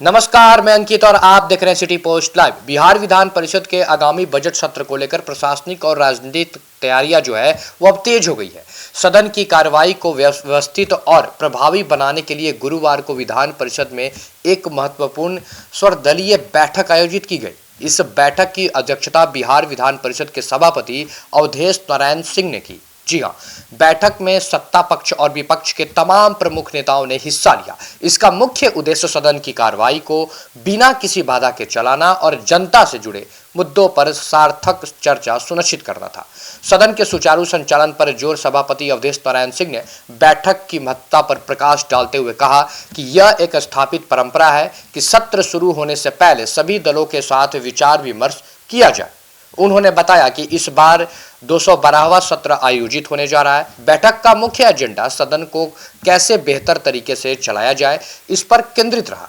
नमस्कार, मैं अंकित और आप देख रहे हैं city post live. Bihar Vidhan Parishad के आगामी बजट सत्र को लेकर प्रशासनिक और राजनीतिक तैयारियां जो है वो अब तेज हो गई है। सदन की कार्रवाई को व्यवस्थित और प्रभावी बनाने के लिए गुरुवार को विधान परिषद में एक महत्वपूर्ण सर्वदलीय बैठक आयोजित की गई। इस बैठक की अध्यक्षता बिहार विधान परिषद के सभापति अवधेश नारायण सिंह ने की। जी हाँ, बैठक में सत्ता पक्ष और विपक्ष के तमाम प्रमुख नेताओं ने हिस्सा लिया। इसका मुख्य उद्देश्य सदन की कार्रवाई को बिना किसी बाधा के चलाना और जनता से जुड़े मुद्दों पर सार्थक चर्चा सुनिश्चित करना था। सदन के सुचारू संचालन पर जोर सभापति अवधेश नारायण सिंह ने बैठक की महत्ता पर प्रकाश डालते हुए कहा कि यह एक स्थापित परंपरा है कि सत्र शुरू होने से पहले सभी दलों के साथ विचार विमर्श किया जाए। उन्होंने बताया कि इस बार 212वां सत्र आयोजित होने जा रहा है। बैठक का मुख्य एजेंडा सदन को कैसे बेहतर तरीके से चलाया जाए, इस पर केंद्रित रहा।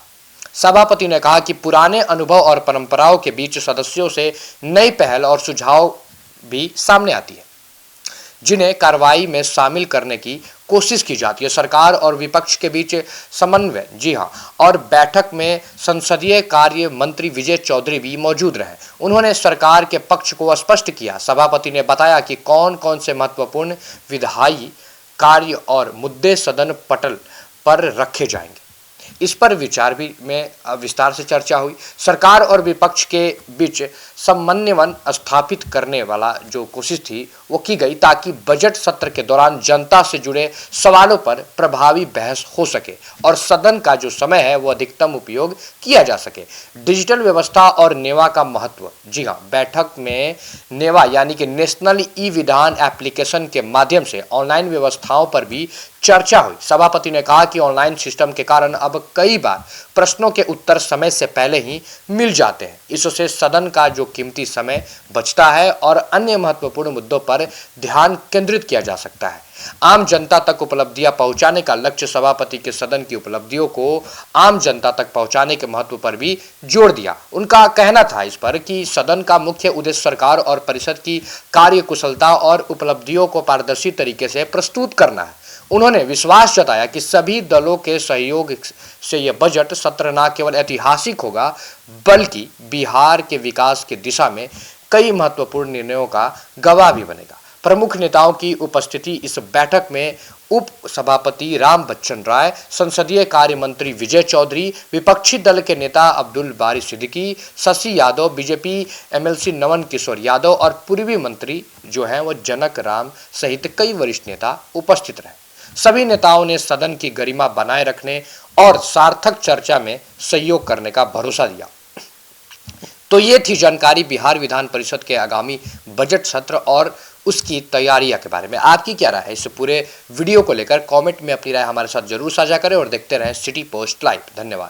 सभापति ने कहा कि पुराने अनुभव और परंपराओं के बीच सदस्यों से नई पहल और सुझाव भी सामने आती है, जिन्हें कार्रवाई में शामिल करने की कोशिश की जाती है। सरकार और विपक्ष के बीच समन्वय, जी हाँ, और बैठक में संसदीय कार्य मंत्री विजय चौधरी भी मौजूद रहे। उन्होंने सरकार के पक्ष को स्पष्ट किया। सभापति ने बताया कि कौन कौन से महत्वपूर्ण विधायी कार्य और मुद्दे सदन पटल पर रखे जाएंगे, इस पर विचार भी में विस्तार से चर्चा हुई। सरकार और विपक्ष के बीच समन्वय स्थापित करने वाला जो कोशिश थी वो की गई, ताकि बजट सत्र के दौरान जनता से जुड़े सवालों पर प्रभावी बहस हो सके और सदन का जो समय है वो अधिकतम उपयोग किया जा सके। डिजिटल व्यवस्था और नेवा का महत्व, जी हाँ, बैठक में नेवा यानी कि नेशनल ई विधान एप्लीकेशन के माध्यम से ऑनलाइन व्यवस्थाओं पर भी चर्चा हुई। सभापति ने कहा कि ऑनलाइन सिस्टम के कारण अब कई बार प्रश्नों के उत्तर समय से पहले ही मिल जाते हैं। इससे सदन का जो कीमती समय बचता है और अन्य महत्वपूर्ण मुद्दों पर ध्यान केंद्रित किया जा सकता है। आम जनता तक उपलब्धियां पहुंचाने का लक्ष्य सभापति के सदन की उपलब्धियों को आम जनता तक पहुंचाने के महत्व पर भी जोर दिया। उनका कहना था इस पर कि सदन का मुख्य उद्देश्य सरकार और परिषद की कार्यकुशलता और उपलब्धियों को पारदर्शी तरीके से प्रस्तुत करना है। उन्होंने विश्वास जताया कि सभी दलों के सहयोग से यह बजट सत्र न केवल ऐतिहासिक होगा बल्कि बिहार के विकास की दिशा में कई महत्वपूर्ण निर्णयों का गवाह भी बनेगा। प्रमुख नेताओं की उपस्थिति इस बैठक में उप सभापति राम बच्चन राय, संसदीय कार्य मंत्री विजय चौधरी, विपक्षी दल के नेता अब्दुल बारी सिद्दीकी, शशि यादव, बीजेपी एमएलसी नवन किशोर यादव और पूर्वी मंत्री जो हैं वो जनक राम सहित कई वरिष्ठ नेता उपस्थित रहे। सभी नेताओं ने सदन की गरिमा बनाए रखने और सार्थक चर्चा में सहयोग करने का भरोसा दिया। तो ये थी जानकारी बिहार विधान परिषद के आगामी बजट सत्र और उसकी तैयारियां के बारे में। आपकी क्या राय है इस पूरे वीडियो को लेकर? कमेंट में अपनी राय हमारे साथ जरूर साझा करें और देखते रहें सिटी पोस्ट लाइव। धन्यवाद।